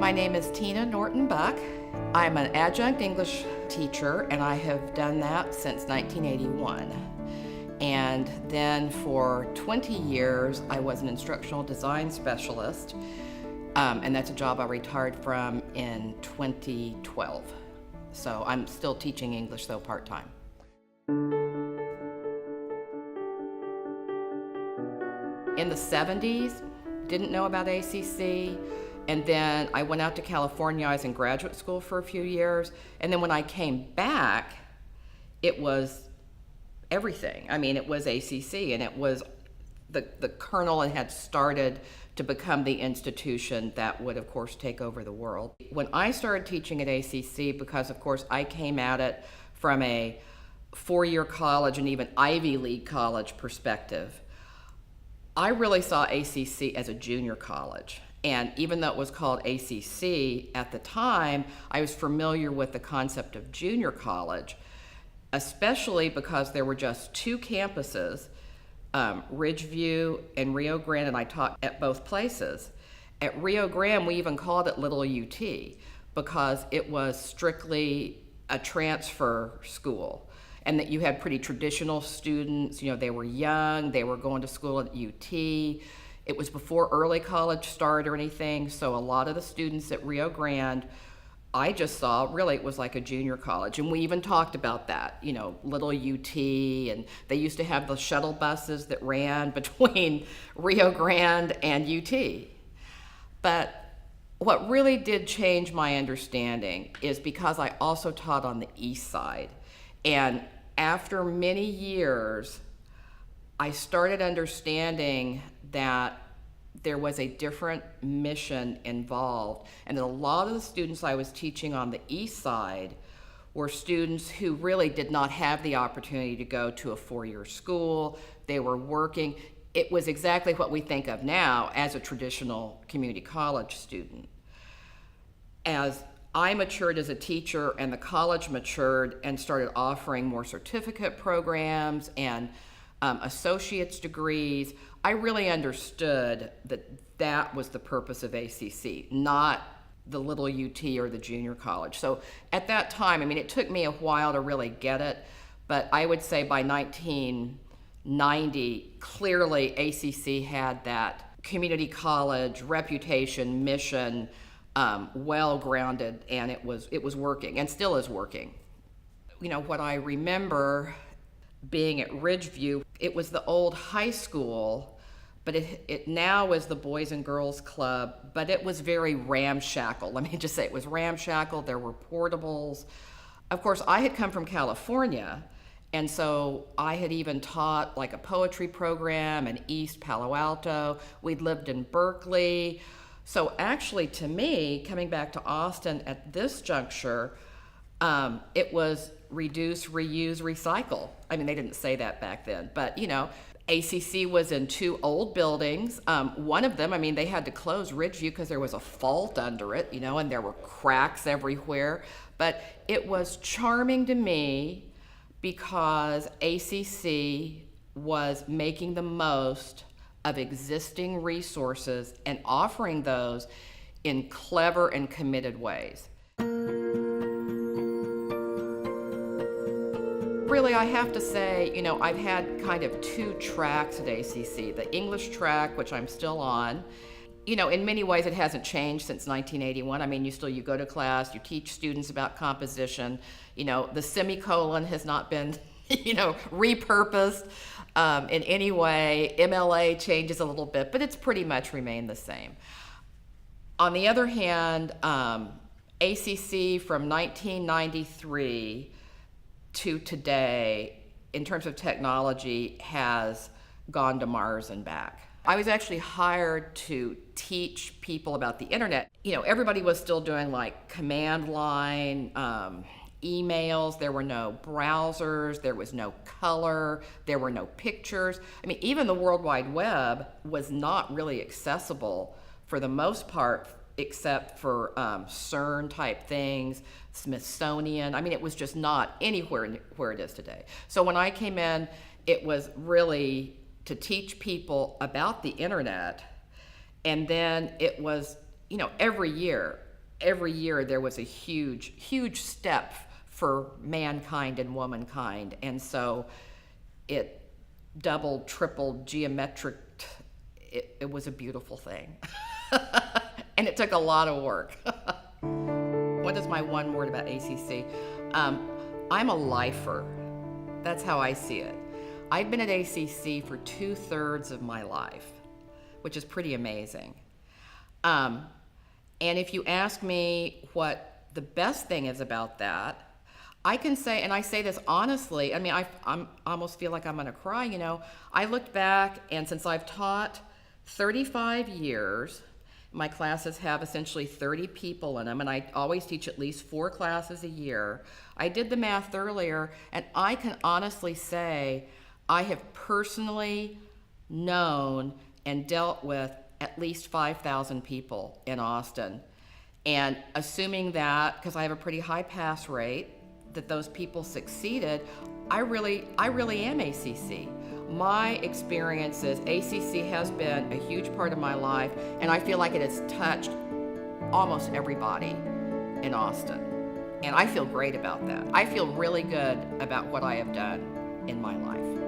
My name is Tina Norton Buck. I'm an adjunct English teacher, and I have done that since 1981. And then for 20 years, I was an instructional design specialist, and that's a job I retired from in 2012. So I'm still teaching English, though, part-time. In the 70s, didn't know about ACC, and then I went out to California. I was in graduate school for a few years, and then when I came back, it was everything. I mean, it was ACC, and it was the kernel and had started to become the institution that would, of course, take over the world. When I started teaching at ACC, because, of course, I came at it from a four-year college and even Ivy League college perspective, I really saw ACC as a junior college. And even though it was called ACC at the time, I was familiar with the concept of junior college, especially because there were just two campuses, Ridgeview and Rio Grande, and I taught at both places. At Rio Grande, we even called it Little UT because it was strictly a transfer school, and that you had pretty traditional students. You know, they were young, they were going to school at UT. It was before early college started or anything, so a lot of the students at Rio Grande, I just saw, really, it was like a junior college. And we even talked about that, you know, Little UT, and they used to have the shuttle buses that ran between Rio Grande and UT. But what really did change my understanding is because I also taught on the east side. And after many years, I started understanding that there was a different mission involved, and that a lot of the students I was teaching on the east side were students who really did not have the opportunity to go to a four-year school. They were working. It was exactly what we think of now as a traditional community college student. As I matured as a teacher and the college matured and started offering more certificate programs and associate's degrees, I really understood that that was the purpose of ACC, not the Little UT or the junior college. So at that time, I mean, it took me a while to really get it, but I would say by 1990, clearly ACC had that community college reputation, mission, well-grounded, and it was working, and still is working. You know, what I remember being at Ridgeview, it was the old high school, but it now is the Boys and Girls Club, but it was very ramshackle. Let me just say, it was ramshackle. There were portables. Of course, I had come from California, and so I had even taught like a poetry program in East Palo Alto. We'd lived in Berkeley. So actually, to me, coming back to Austin at this juncture, it was reduce, reuse, recycle. I mean, they didn't say that back then, but you know, ACC was in two old buildings. One of them, I mean, they had to close Ridgeview because there was a fault under it, you know, and there were cracks everywhere. But it was charming to me because ACC was making the most of existing resources and offering those in clever and committed ways. Really, I have to say, you know, I've had kind of two tracks at ACC. The English track, which I'm still on. You know, in many ways it hasn't changed since 1981. I mean, you go to class, you teach students about composition. You know, the semicolon has not been, you know, repurposed in any way. MLA changes a little bit, but it's pretty much remained the same. On the other hand, ACC from 1993 to today, in terms of technology, has gone to Mars and back. I was actually hired to teach people about the internet. You know, everybody was still doing like command line, emails. There were no browsers, there was no color, there were no pictures. I mean, even the World Wide Web was not really accessible for the most part, except for CERN type things, Smithsonian. I mean, it was just not anywhere where it is today. So when I came in, it was really to teach people about the internet, and then it was, you know, every year every year there was a huge step for mankind and womankind. And so it doubled, tripled, geometric. It was a beautiful thing. And it took a lot of work. What is my one word about ACC? I'm a lifer. That's how I see it. I've been at ACC for 2/3 of my life, which is pretty amazing. And if you ask me what the best thing is about that, I can say, and I say this honestly, I mean, I almost feel like I'm gonna cry, you know. I looked back, and since I've taught 35 years, my classes have essentially 30 people in them, and I always teach at least 4 classes a year. I did the math earlier, and I can honestly say I have personally known and dealt with at least 5,000 people in Austin. And assuming that, because I have a pretty high pass rate, that those people succeeded, I really am ACC. My experiences, ACC has been a huge part of my life, and I feel like it has touched almost everybody in Austin. And I feel great about that. I feel really good about what I have done in my life.